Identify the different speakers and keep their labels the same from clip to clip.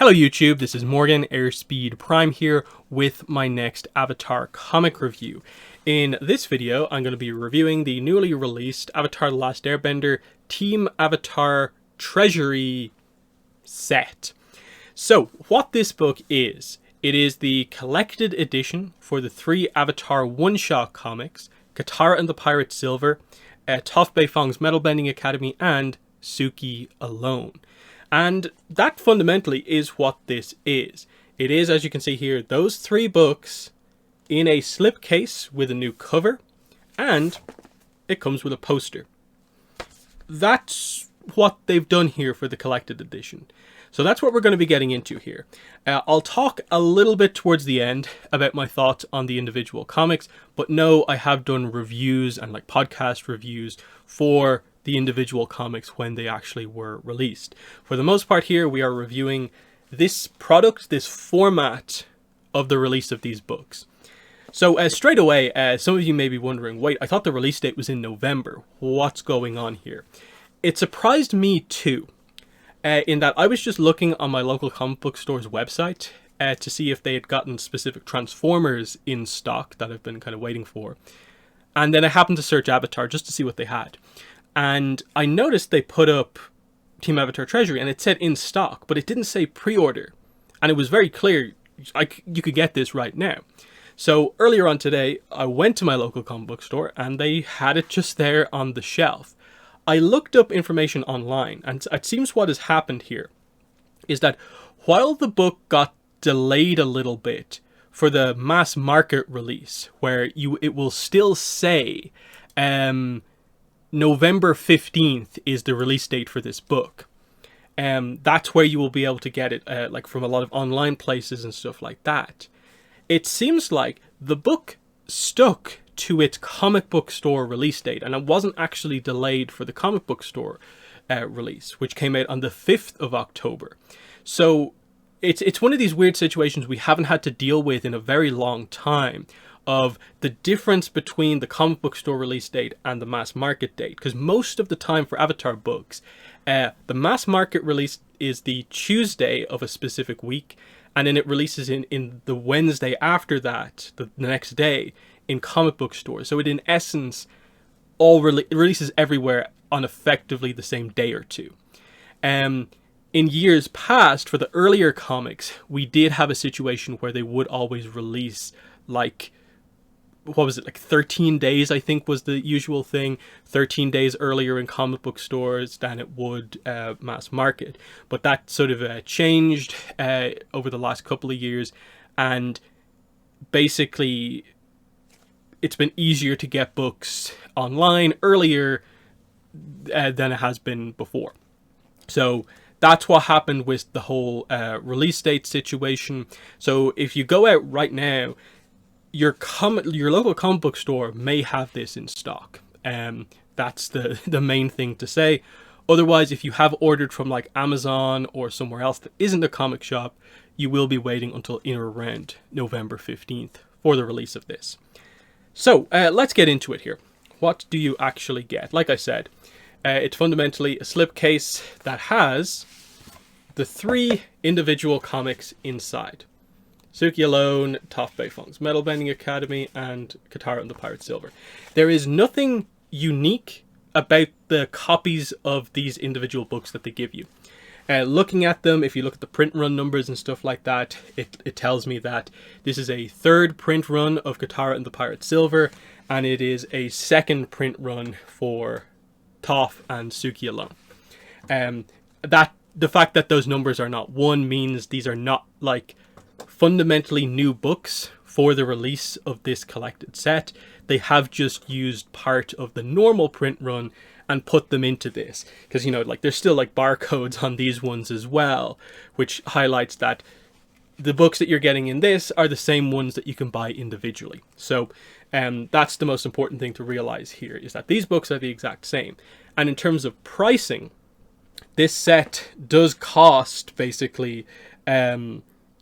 Speaker 1: Hello YouTube, this is Morgan, Airspeed Prime here with my next Avatar comic review. In this video, I'm going to be reviewing the newly released Avatar The Last Airbender Team Avatar Treasury set. So, what this book is, it is the collected edition for the 3 Avatar One-Shot comics, Katara and the Pirate Silver, Toph Beifong's Metalbending Academy, and Suki Alone. And that fundamentally is what this is. It is, as you can see here, those 3 books in a slipcase with a new cover, and it comes with a poster. That's what they've done here for the collected edition. So that's what we're going to be getting into here. I'll talk a little bit towards the end about my thoughts on the individual comics, but no, I have done reviews and like podcast reviews for the individual comics when they actually were released. For the most part here, we are reviewing this product, this format of the release of these books. So straight away, some of you may be wondering, wait, I thought the release date was in November. What's going on here? It surprised me too, in that I was just looking on my local comic book store's website to see if they had gotten specific Transformers in stock that I've been kind of waiting for. And then I happened to search Avatar just to see what they had. And I noticed they put up Team Avatar Treasury and it said in stock, but it didn't say pre-order. And it was very clear you could get this right now. So earlier on today, I went to my local comic book store and they had it just there on the shelf. I looked up information online, and it seems what has happened here is that while the book got delayed a little bit for the mass market release, where it will still say November 15th is the release date for this book. That's where you will be able to get it like from a lot of online places and stuff like that. It seems like the book stuck to its comic book store release date, and it wasn't actually delayed for the comic book store release, which came out on the 5th of October. So it's one of these weird situations we haven't had to deal with in a very long time, of the difference between the comic book store release date and the mass market date. Because most of the time for Avatar books, the mass market release is the Tuesday of a specific week, and then it releases in the Wednesday after that, the next day, in comic book stores. So it in essence releases everywhere on effectively the same day or two. In years past, for the earlier comics, we did have a situation where they would always release like, what was it, like 13 days, I think was the usual thing. 13 days earlier in comic book stores than it would mass market. But that sort of changed over the last couple of years. And basically, it's been easier to get books online earlier than it has been before. So that's what happened with the whole release date situation. So if you go out right now, your local comic book store may have this in stock. That's the main thing to say. Otherwise, if you have ordered from like Amazon or somewhere else that isn't a comic shop, you will be waiting until in or around November 15th for the release of this. So let's get into it here. What do you actually get? Like I said, it's fundamentally a slipcase that has the 3 individual comics inside. Suki Alone, Toph Beifong's Metalbending Academy, and Katara and the Pirate Silver. There is nothing unique about the copies of these individual books that they give you. Looking at them, if you look at the print run numbers and stuff like that, it tells me that this is a 3rd print run of Katara and the Pirate Silver, and it is a 2nd print run for Toph and Suki Alone. The fact that those numbers are not 1 means these are not like fundamentally new books for the release of this collected set. They have just used part of the normal print run and put them into this, because you know, like there's still like barcodes on these ones as well, which highlights that the books that you're getting in this are the same ones that you can buy individually. So that's the most important thing to realize here, is that these books are the exact same. And in terms of pricing, this set does cost basically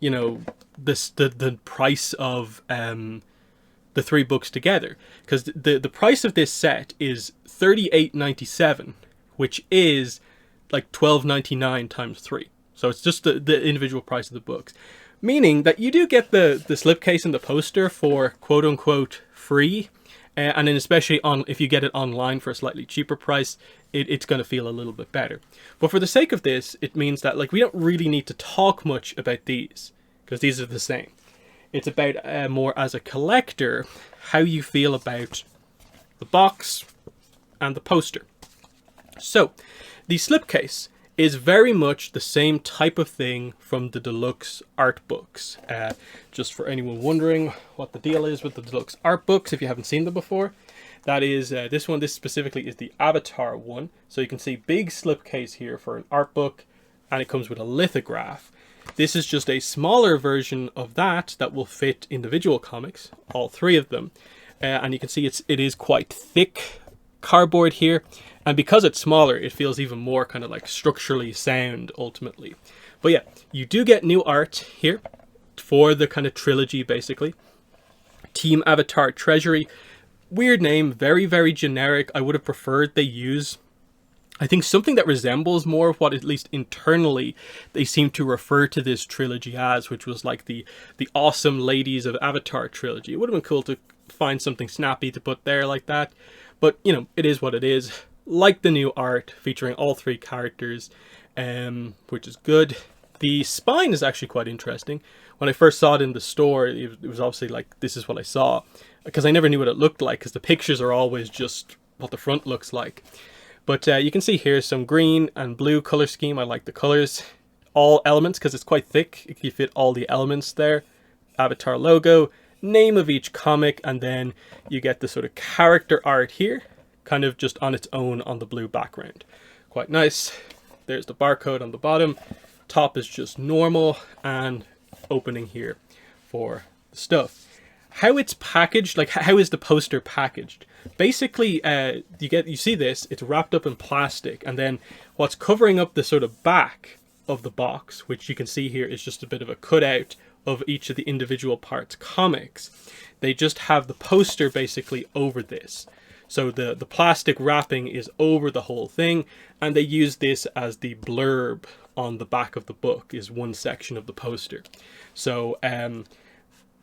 Speaker 1: you know, the price of the 3 books together, because the price of this set is $38.97, which is like $12.99 times 3. So it's just the individual price of the books. Meaning that you do get the slipcase and the poster for quote-unquote free. And then especially if you get it online for a slightly cheaper price, it's going to feel a little bit better. But for the sake of this, it means that like we don't really need to talk much about these, because these are the same. It's about more as a collector, how you feel about the box and the poster. So, the slipcase is very much the same type of thing from the deluxe art books. Just for anyone wondering what the deal is with the deluxe art books, if you haven't seen them before, that is this one. This specifically is the Avatar one. So you can see big slipcase here for an art book, and it comes with a lithograph. This is just a smaller version of that will fit individual comics, all three of them. And you can see it is quite thick cardboard here. And because it's smaller, it feels even more kind of like structurally sound ultimately. But yeah, you do get new art here for the kind of trilogy basically. Team Avatar Treasury. Weird name, very, very generic. I would have preferred they use, I think, something that resembles more of what at least internally they seem to refer to this trilogy as, which was like the awesome ladies of Avatar trilogy. It would have been cool to find something snappy to put there like that. But, you know, it is what it is. Like the new art featuring all three characters, which is good. The spine is actually quite interesting. When I first saw it in the store, it was obviously like, this is what I saw. Because I never knew what it looked like, because the pictures are always just what the front looks like. But you can see here some green and blue color scheme. I like the colors. All elements, because it's quite thick. You fit all the elements there. Avatar logo, name of each comic, and then you get the sort of character art here, kind of just on its own on the blue background. Quite nice. There's the barcode on the bottom. Top is just normal, and opening here for the stuff. How it's packaged, like how is the poster packaged? Basically, you see this, it's wrapped up in plastic, and then what's covering up the sort of back of the box, which you can see here, is just a bit of a cutout of each of the individual parts comics. They just have the poster basically over this. So the plastic wrapping is over the whole thing, and they use this as the blurb on the back of the book, is one section of the poster. So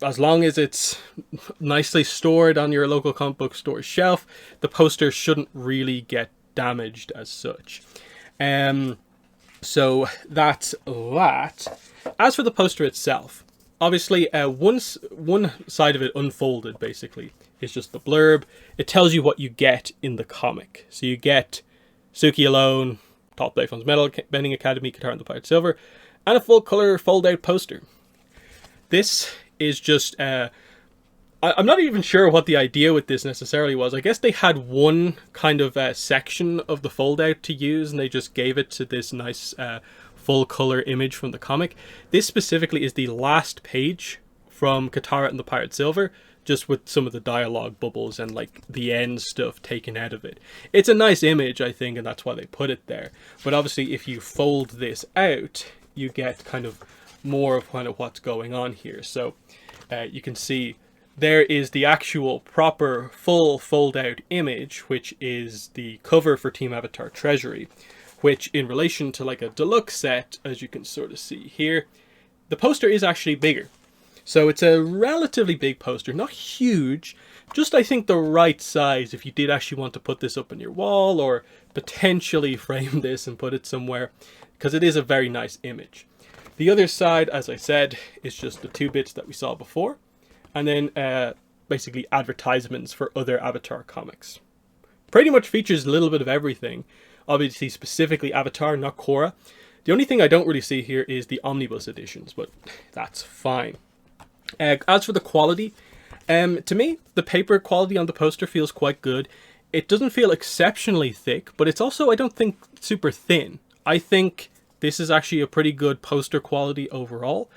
Speaker 1: as long as it's nicely stored on your local comic book store shelf, the poster shouldn't really get damaged as such. So that's that. As for the poster itself, obviously one side of it unfolded basically is just the blurb. It tells you what you get in the comic. So you get Suki alone, Top Playphone's Medal, Bending Academy, Guitar and the Pirate Silver, and a full color fold out poster. This is just I'm not even sure what the idea with this necessarily was. I guess they had one kind of section of the fold out to use, and they just gave it to this nice full color image from the comic. This specifically is the last page from Katara and the Pirate Silver, just with some of the dialogue bubbles and like the end stuff taken out of it. It's a nice image, I think, and that's why they put it there. But obviously if you fold this out, you get kind of more of kind of what's going on here. So you can see there is the actual proper full fold out image, which is the cover for Team Avatar Treasury, which in relation to like a deluxe set, as you can sort of see here, the poster is actually bigger. So it's a relatively big poster, not huge, just I think the right size if you did actually want to put this up on your wall or potentially frame this and put it somewhere, because it is a very nice image. The other side, as I said, is just the two bits that we saw before, and then basically advertisements for other Avatar comics. Pretty much features a little bit of everything. Obviously specifically Avatar, not Korra. The only thing I don't really see here is the Omnibus Editions, but that's fine. As for the quality, to me, the paper quality on the poster feels quite good. It doesn't feel exceptionally thick, but it's also, I don't think, super thin. I think this is actually a pretty good poster quality overall.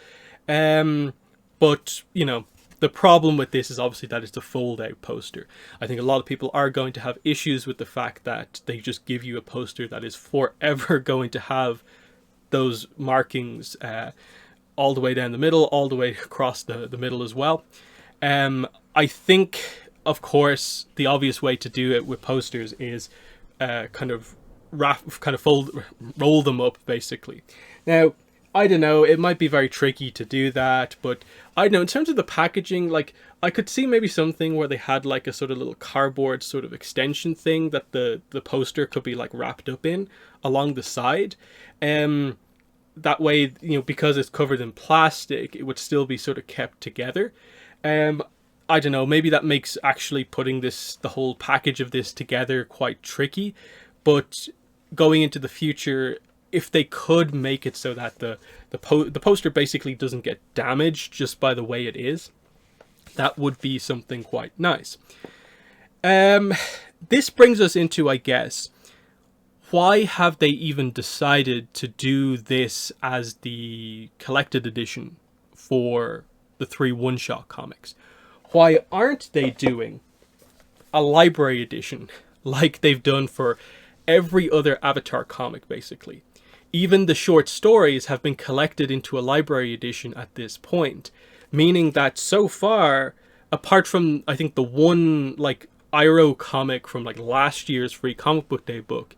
Speaker 1: But, you know, the problem with this is obviously that it's a fold-out poster. I think a lot of people are going to have issues with the fact that they just give you a poster that is forever going to have those markings all the way down the middle, all the way across the middle as well. I think, of course, the obvious way to do it with posters is roll them up, basically. Now, I don't know, it might be very tricky to do that, but I don't know, in terms of the packaging, like, I could see maybe something where they had like a sort of little cardboard sort of extension thing that the poster could be like wrapped up in along the side. That way, you know, because it's covered in plastic, it would still be sort of kept together. Um, I don't know, maybe that makes actually putting the whole package of this together quite tricky, but going into the future, if they could make it so that the poster basically doesn't get damaged just by the way it is, that would be something quite nice. This brings us into, I guess, why have they even decided to do this as the collected edition for the 3 one-shot comics? Why aren't they doing a library edition like they've done for every other Avatar comic, basically? Even the short stories have been collected into a library edition at this point, meaning that so far, apart from, I think, the one, like, Iroh comic from, like, last year's Free Comic Book Day book,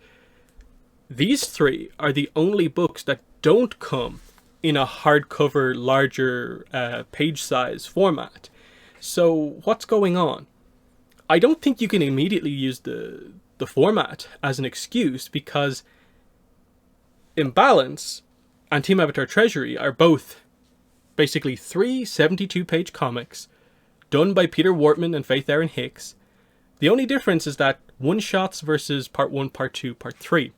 Speaker 1: these 3 are the only books that don't come in a hardcover, larger page size format. So what's going on? I don't think you can immediately use the format as an excuse, because Imbalance and Team Avatar Treasury are both basically 3 72-page comics done by Peter Wortman and Faith Erin Hicks. The only difference is that one-shots versus part 1, part 2, part 3.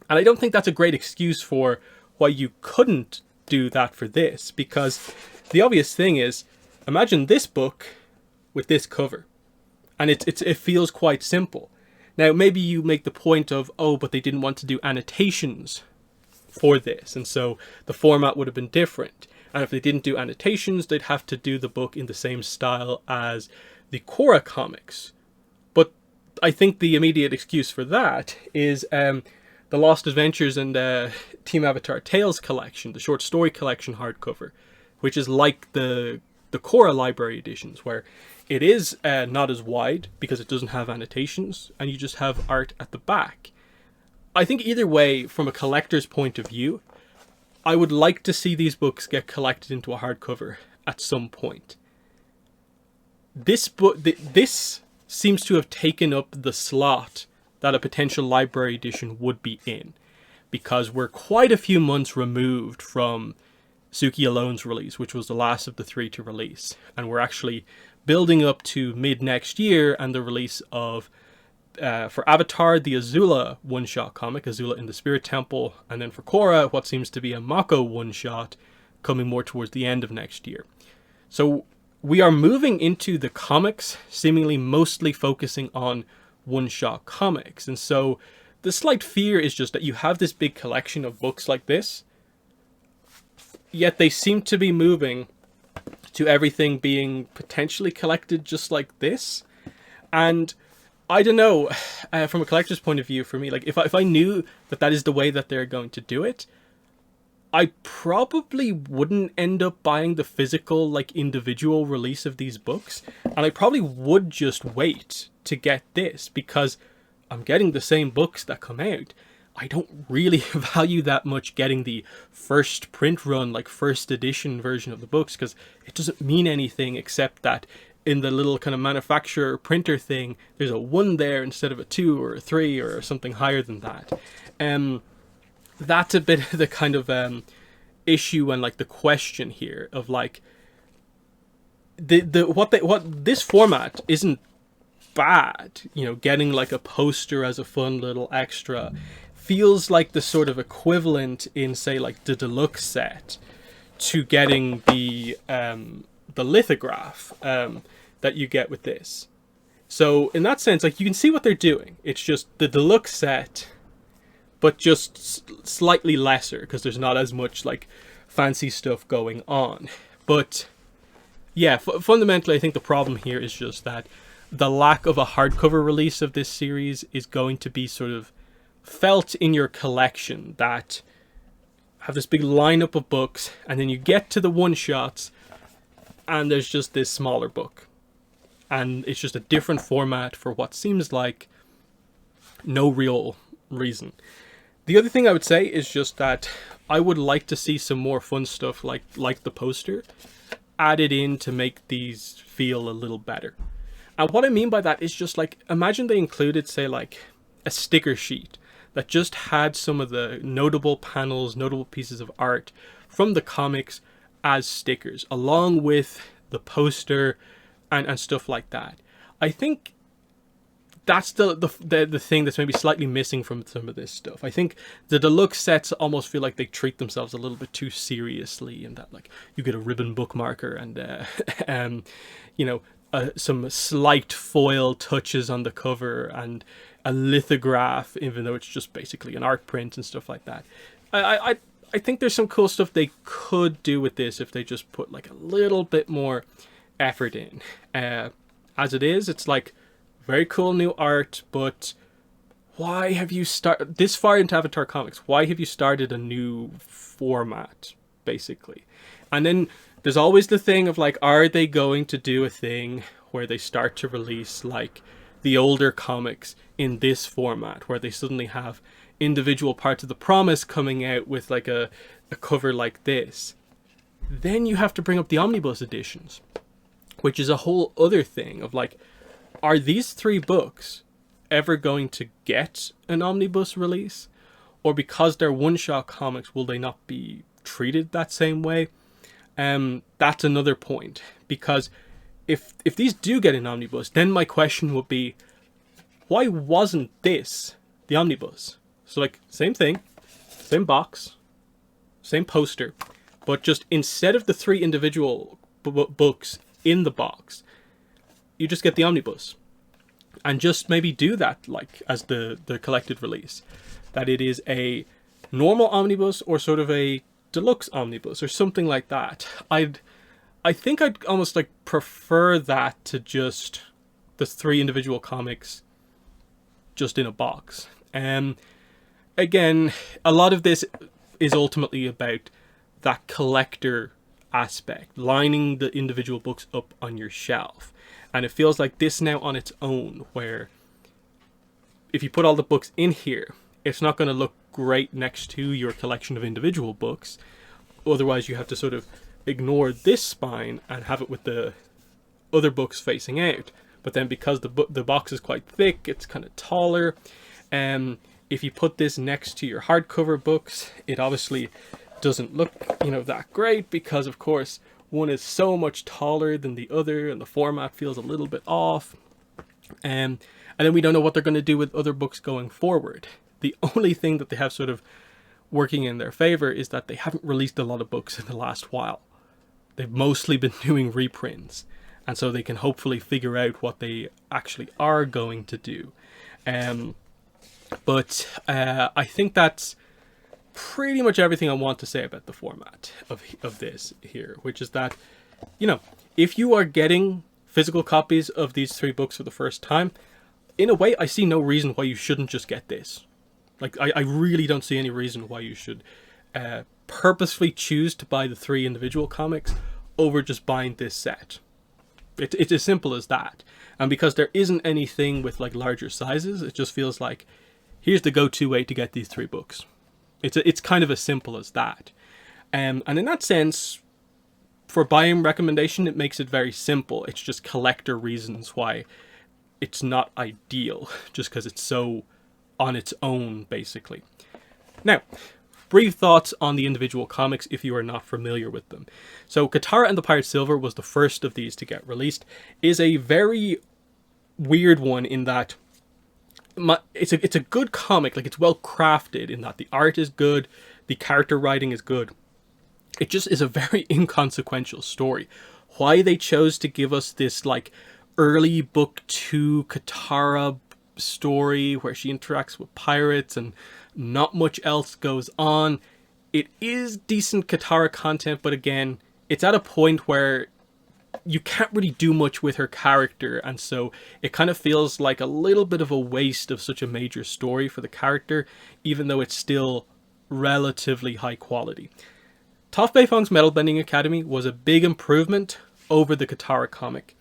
Speaker 1: And I don't think that's a great excuse for why you couldn't do that for this, because the obvious thing is, imagine this book with this cover, and it feels quite simple. Now, maybe you make the point of, oh, but they didn't want to do annotations for this, and so the format would have been different. And if they didn't do annotations, they'd have to do the book in the same style as the Korra comics. But I think the immediate excuse for that is the Lost Adventures and Team Avatar Tales collection, the short story collection hardcover, which is like the Korra library editions, where it is not as wide because it doesn't have annotations, and you just have art at the back. I think either way, from a collector's point of view, I would like to see these books get collected into a hardcover at some point. This book, this seems to have taken up the slot that a potential library edition would be in, because we're quite a few months removed from Suki Alone's release, which was the last of the 3 to release, and we're actually building up to mid next year and the release of for Avatar, the Azula one-shot comic, Azula in the Spirit Temple, and then for Korra, what seems to be a Mako one-shot coming more towards the end of next year. So we are moving into the comics, seemingly mostly focusing on one-shot comics. And so the slight fear is just that you have this big collection of books like this, yet they seem to be moving to everything being potentially collected just like this. And I don't know, from a collector's point of view, for me, like, if I knew that is the way that they're going to do it, I probably wouldn't end up buying the physical, like, individual release of these books, and I probably would just wait to get this, because I'm getting the same books that come out. I don't really value that much getting the first print run, like, first edition version of the books, because it doesn't mean anything except that in the little kind of manufacturer printer thing, there's a 1 there instead of a 2 or a 3 or something higher than that. That's a bit of the kind of issue and, like, the question here of, like, what this format isn't bad. You know, getting, like, a poster as a fun little extra feels like the sort of equivalent in, say, like, the deluxe set to getting the lithograph that you get with this. So in that sense, like, you can see what they're doing. It's just the deluxe set, but just slightly lesser, because there's not as much, like, fancy stuff going on. But yeah, fundamentally, I think the problem here is just that the lack of a hardcover release of this series is going to be sort of felt in your collection, that have this big lineup of books, and then you get to the one-shots, and there's just this smaller book. And it's just a different format for what seems like no real reason. The other thing I would say is just that I would like to see some more fun stuff like the poster added in to make these feel a little better. And what I mean by that is just like, imagine they included, say, like a sticker sheet that just had some of the notable panels, notable pieces of art from the comics as stickers, along with the poster and stuff like that. I think that's the thing that's maybe slightly missing from some of this stuff. I think the deluxe sets almost feel like they treat themselves a little bit too seriously, in that, like, you get a ribbon bookmarker and you know, some slight foil touches on the cover and a lithograph, even though it's just basically an art print and stuff like that. I think there's some cool stuff they could do with this if they just put like a little bit more effort in. As it is, it's like very cool new art, but why have you started this far into Avatar Comics? Why have you started a new format, basically? And then there's always the thing of like, are they going to do a thing where they start to release like the older comics in this format, where they suddenly have individual parts of the promise coming out with like a cover like this? Then you have to bring up the Omnibus Editions, which is a whole other thing of like, are these 3 books ever going to get an omnibus release? Or because they're one-shot comics, will they not be treated that same way? That's another point. Because if these do get an omnibus, then my question would be, why wasn't this the omnibus? So like, same thing, same box, same poster, but just instead of the 3 individual books in the box, you just get the omnibus. And just maybe do that like as the collected release, that it is a normal omnibus or sort of a deluxe omnibus or something like that. I think I'd almost like prefer that to just the 3 individual comics just in a box. Again, a lot of this is ultimately about that collector aspect, lining the individual books up on your shelf. And it feels like this now on its own, where if you put all the books in here, it's not going to look great next to your collection of individual books. Otherwise, you have to sort of ignore this spine and have it with the other books facing out. But then because the box is quite thick, it's kind of taller. If you put this next to your hardcover books, it obviously doesn't look, that great, because of course one is so much taller than the other and the format feels a little bit off. And then we don't know what they're going to do with other books going forward. The only thing that they have sort of working in their favor is that they haven't released a lot of books in the last while. They've mostly been doing reprints, and so they can hopefully figure out what they actually are going to do. But I think that's pretty much everything I want to say about the format of this here, which is that, if you are getting physical copies of these 3 books for the first time, in a way, I see no reason why you shouldn't just get this. Like, I really don't see any reason why you should purposefully choose to buy the 3 individual comics over just buying this set. It's as simple as that. And because there isn't anything with like larger sizes, it just feels like, here's the go-to way to get these 3 books. It's kind of as simple as that. And in that sense, for buying recommendation, it makes it very simple. It's just collector reasons why it's not ideal, just because it's so on its own, basically. Now, brief thoughts on the individual comics if you are not familiar with them. So Katara and the Pirate Silver was the first of these to get released. Is a very weird one in that it's a good comic. Like, it's well crafted in that the art is good, the character writing is good. It just is a very inconsequential story. Why they chose to give us this like early book 2 Katara story where she interacts with pirates and not much else goes on. It is decent Katara content, but again, it's at a point where you can't really do much with her character, and so it kind of feels like a little bit of a waste of such a major story for the character, even though it's still relatively high quality. Toph Beifong's Metal Bending Academy was a big improvement over the Katara comic.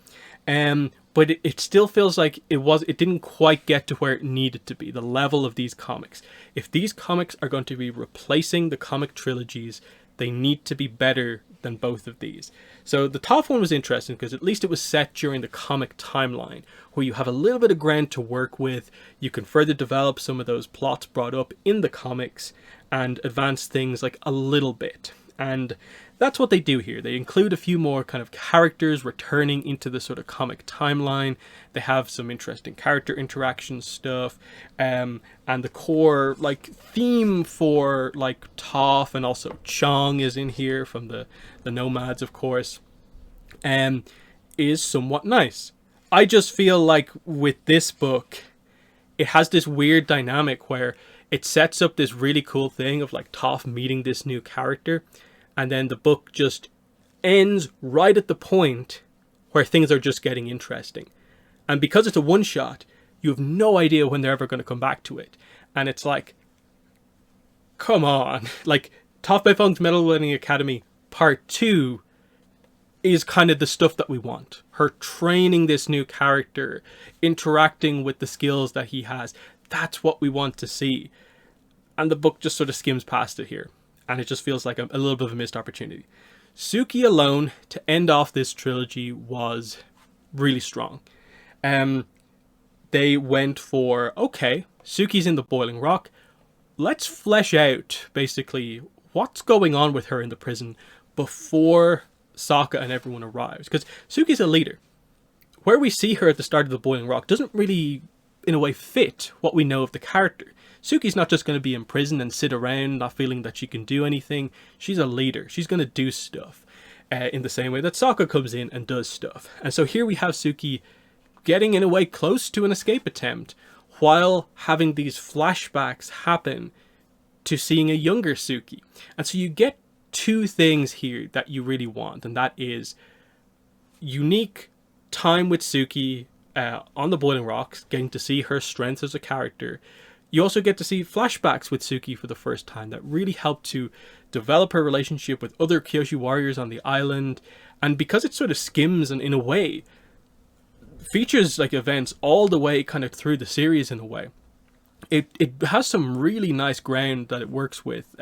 Speaker 1: but it still feels like it didn't quite get to where it needed to be, the level of these comics. If these comics are going to be replacing the comic trilogies, they need to be better than both of these. So the Toph one was interesting because at least it was set during the comic timeline, where you have a little bit of ground to work with. You can further develop some of those plots brought up in the comics and advance things like a little bit. And that's what they do here. They include a few more kind of characters returning into the sort of comic timeline. They have some interesting character interaction stuff. And the core like theme for like Toph and also Chong is in here from the Nomads, of course. Is somewhat nice. I just feel like with this book, it has this weird dynamic where it sets up this really cool thing of like Toph meeting this new character, and then the book just ends right at the point where things are just getting interesting. And because it's a one-shot, you have no idea when they're ever going to come back to it. And it's like, come on. Like, Toph Beifong's Medal Winning Academy Part 2 is kind of the stuff that we want. Her training this new character, interacting with the skills that he has. That's what we want to see. And the book just sort of skims past it here. And it just feels like a little bit of a missed opportunity. Suki alone, to end off this trilogy, was really strong. They went for, okay, Suki's in the Boiling Rock. Let's flesh out, basically, what's going on with her in the prison before Sokka and everyone arrives. Because Suki's a leader. Where we see her at the start of the Boiling Rock doesn't really, in a way, fit what we know of the character. Suki's not just going to be in prison and sit around not feeling that she can do anything. She's a leader. She's going to do stuff in the same way that Sokka comes in and does stuff. And so here we have Suki getting in a way close to an escape attempt while having these flashbacks happen to seeing a younger Suki. And so you get two things here that you really want, and that is unique time with Suki on the Boiling Rocks, getting to see her strength as a character. You also get to see flashbacks with Suki for the first time that really help to develop her relationship with other Kyoshi warriors on the island. And because it sort of skims and in a way features like events all the way kind of through the series in a way, it has some really nice ground that it works with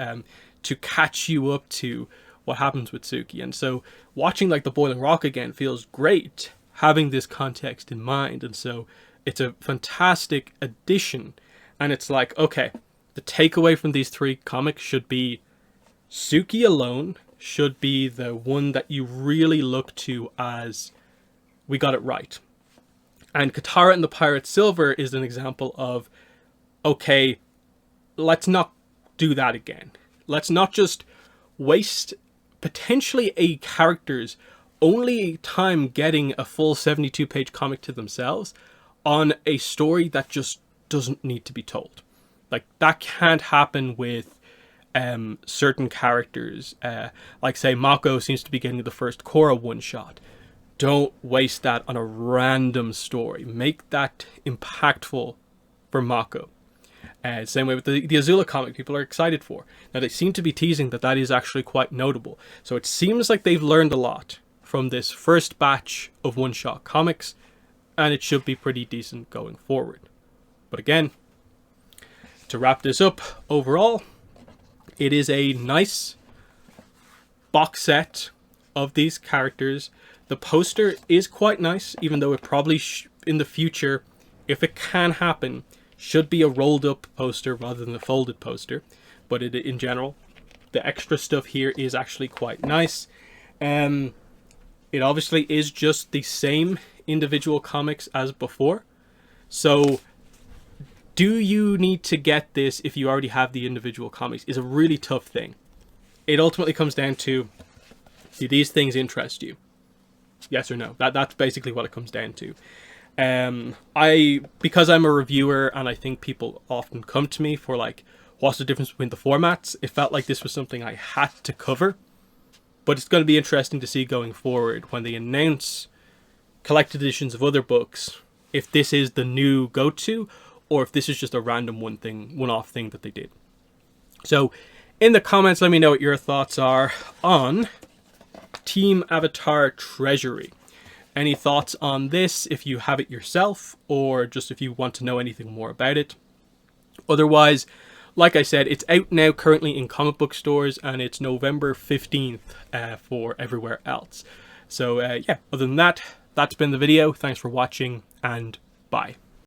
Speaker 1: to catch you up to what happens with Suki. And so watching like the Boiling Rock again feels great, having this context in mind. And so it's a fantastic addition. And it's like, okay, the takeaway from these three comics should be Suki alone should be the one that you really look to as we got it right. And Katara and the Pirate Silver is an example of, okay, let's not do that again. Let's not just waste potentially a character's only time getting a full 72-page comic to themselves on a story that just doesn't need to be told. Like, that can't happen with certain characters. Like, say, Mako seems to be getting the first Korra one-shot. Don't waste that on a random story. Make that impactful for Mako. Same way with the Azula comic people are excited for. Now, they seem to be teasing that that is actually quite notable. So it seems like they've learned a lot from this first batch of one-shot comics, and it should be pretty decent going forward. But again, to wrap this up, overall, it is a nice box set of these characters. The poster is quite nice, even though it probably in the future, if it can happen, should be a rolled up poster rather than a folded poster. But in general, the extra stuff here is actually quite nice. It obviously is just the same individual comics as before. So do you need to get this if you already have the individual comics is a really tough thing. It ultimately comes down to, do these things interest you? Yes or no? That's basically what it comes down to. Because I'm a reviewer and I think people often come to me for like, what's the difference between the formats? It felt like this was something I had to cover. But it's going to be interesting to see going forward when they announce collected editions of other books, if this is the new go-to, or if this is just a random one-off thing that they did. So in the comments, let me know what your thoughts are on Team Avatar Treasury. any thoughts on this if you have it yourself, or just if you want to know anything more about it. Otherwise, like I said, it's out now currently in comic book stores, and it's November 15th for everywhere else. So yeah, other than that, that's been the video. Thanks for watching, and bye.